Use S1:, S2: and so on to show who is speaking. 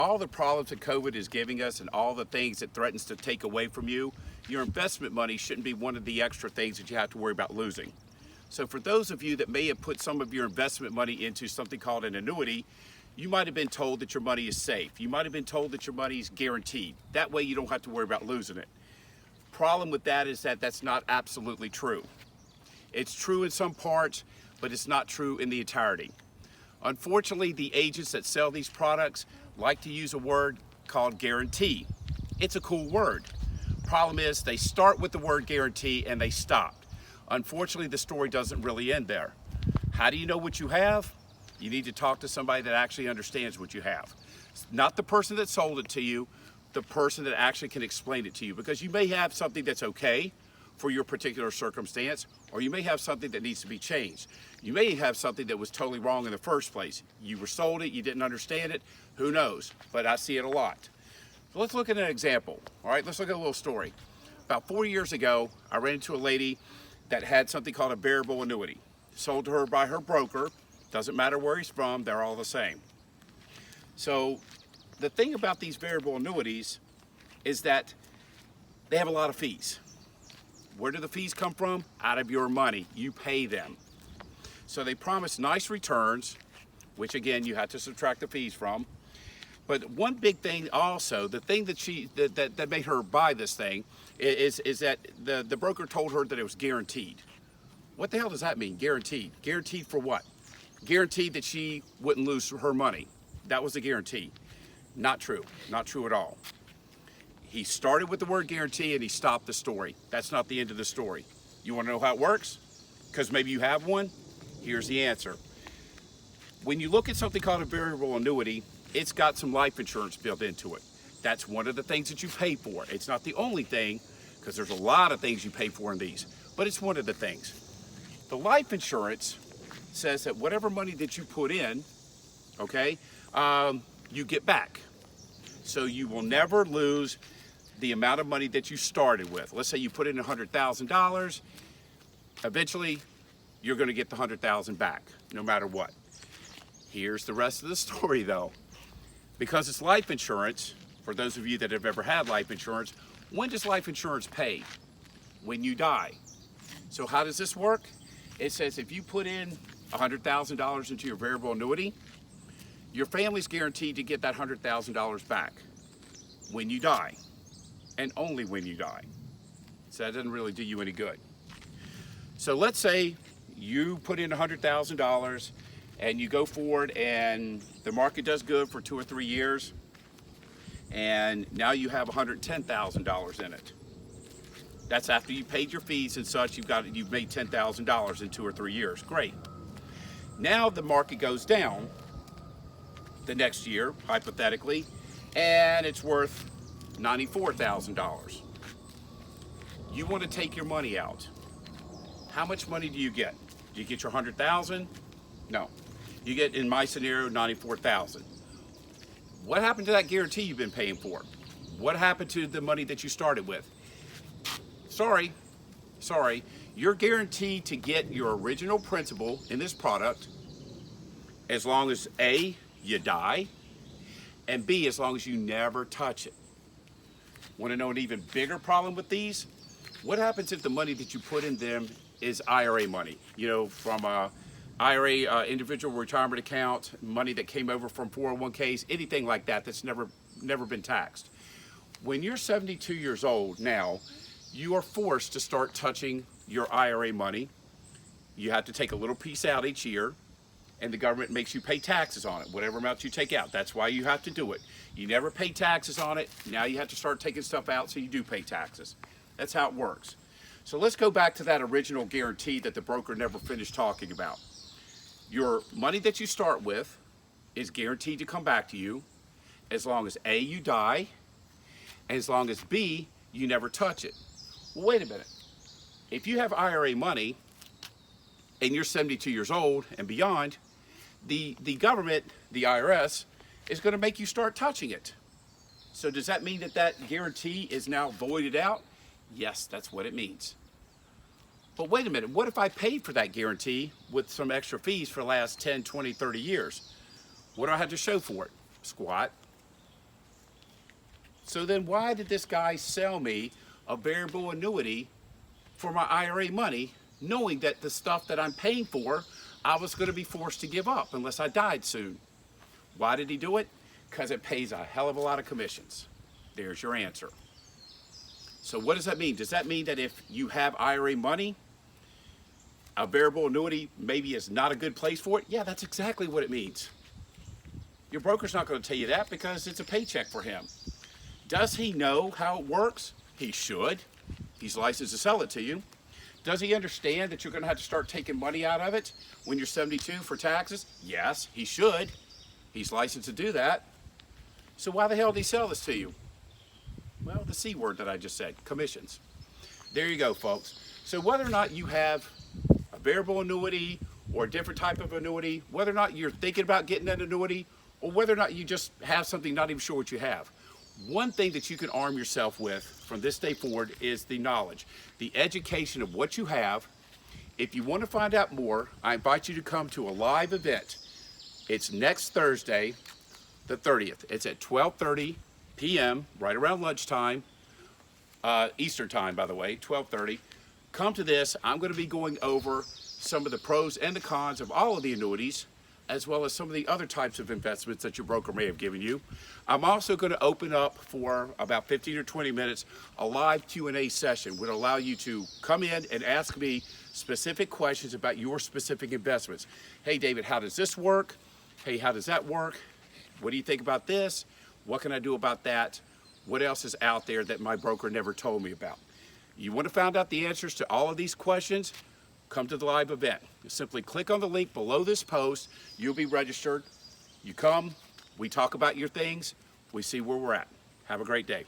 S1: all the problems that COVID is giving us and all the things it threatens to take away from you, your investment money shouldn't be one of the extra things that you have to worry about losing. So for those of you that may have put some of your investment money into something called an annuity, you might have been told that your money is safe. You might have been told that your money is guaranteed. That way you don't have to worry about losing it. Problem with that is that that's not absolutely true. It's true in some parts, but it's not true in the entirety. Unfortunately, the agents that sell these products like to use a word called guarantee. It's a cool word. Problem is, they start with the word guarantee and they stop. Unfortunately, the story doesn't really end there. How do you know what you have? You need to talk to somebody that actually understands what you have. Not the person that sold it to you, the person that actually can explain it to you, because you may have something that's okay for your particular circumstance, or you may have something that needs to be changed. You may have something that was totally wrong in the first place. You were sold it, you didn't understand it, who knows? But I see it a lot. So let's look at an example, all right? Let's look at a little story. About 4 years ago, I ran into a lady that had something called a variable annuity, sold to her by her broker. Doesn't matter where he's from, they're all the same. So the thing about these variable annuities is that they have a lot of fees. Where do the fees come from? Out of your money. You pay them. So they promise nice returns, which again, you have to subtract the fees from. But one big thing also, the thing that that made her buy this thing is that the broker told her that it was guaranteed. What the hell does that mean, guaranteed? Guaranteed for what? Guaranteed that she wouldn't lose her money. That was the guarantee. Not true. Not true at all. He started with the word guarantee and he stopped the story. That's not the end of the story. You want to know how it works? Because maybe you have one? Here's the answer. When you look at something called a variable annuity, it's got some life insurance built into it. That's one of the things that you pay for. It's not the only thing, because there's a lot of things you pay for in these, but it's one of the things. The life insurance says that whatever money that you put in, okay, you get back. So you will never lose the amount of money that you started with. Let's say you put in $100,000. Eventually, you're going to get the $100,000 back, no matter what. Here's the rest of the story, though. Because it's life insurance, for those of you that have ever had life insurance, when does life insurance pay? When you die. So how does this work? It says if you put in $100,000 into your variable annuity, your family's guaranteed to get that $100,000 back when you die, and only when you die. So that doesn't really do you any good. So let's say you put in $100,000 and you go forward and the market does good for 2 or 3 years, and now you have $110,000 in it. That's after you paid your fees and such. You've made $10,000 in 2 or 3 years. Great. Now the market goes down the next year, hypothetically, and it's worth $94,000. You want to take your money out. How much money do you get? Do you get your $100,000? No. You get, in my scenario, $94,000. What happened to that guarantee you've been paying for? What happened to the money that you started with? Sorry. You're guaranteed to get your original principal in this product as long as A, you die, and B, as long as you never touch it. Want to know an even bigger problem with these? What happens if the money that you put in them is IRA money? You know, from a IRA, individual retirement account, money that came over from 401ks, anything like that that's never been taxed. When you're 72 years old now, you are forced to start touching your IRA money. You have to take a little piece out each year, and the government makes you pay taxes on it, whatever amount you take out. That's why you have to do it. You never pay taxes on it. Now you have to start taking stuff out so you do pay taxes. That's how it works. So let's go back to that original guarantee that the broker never finished talking about. Your money that you start with is guaranteed to come back to you as long as A, you die, and as long as B, you never touch it. Well, wait a minute. If you have IRA money and you're 72 years old and beyond, the government, the IRS, is going to make you start touching it. So does that mean that that guarantee is now voided out? Yes, that's what it means. But wait a minute, what if I paid for that guarantee with some extra fees for the last 10, 20, 30 years? What do I have to show for it? Squat. So then why did this guy sell me a variable annuity for my IRA money, knowing that the stuff that I'm paying for, I was going to be forced to give up unless I died soon? Why did he do it? Because it pays a hell of a lot of commissions. There's your answer. So what does that mean? Does that mean that if you have IRA money, a variable annuity maybe is not a good place for it? Yeah, that's exactly what it means. Your broker's not going to tell you that because it's a paycheck for him. Does he know how it works? He should. He's licensed to sell it to you. Does he understand that you're going to have to start taking money out of it when you're 72 for taxes? Yes, he should. He's licensed to do that. So why the hell did he sell this to you? Well, the C word that I just said, commissions. There you go, folks. So whether or not you have a variable annuity or a different type of annuity, whether or not you're thinking about getting an annuity, or whether or not you just have something not even sure what you have, one thing that you can arm yourself with from this day forward is the knowledge, the education of what you have. If you want to find out more, I invite you to come to a live event. It's next Thursday, the 30th. It's at 12:30 p.m., right around lunchtime, Eastern time, by the way, 12:30. Come to this. I'm going to be going over some of the pros and the cons of all of the annuities, as well as some of the other types of investments that your broker may have given you. I'm also going to open up for about 15 or 20 minutes a live Q&A session, which will allow you to come in and ask me specific questions about your specific investments. Hey, David, how does this work? Hey, how does that work? What do you think about this? What can I do about that? What else is out there that my broker never told me about? You want to find out the answers to all of these questions? Come to the live event. You simply click on the link below this post. You'll be registered. You come, we talk about your things, we see where we're at. Have a great day.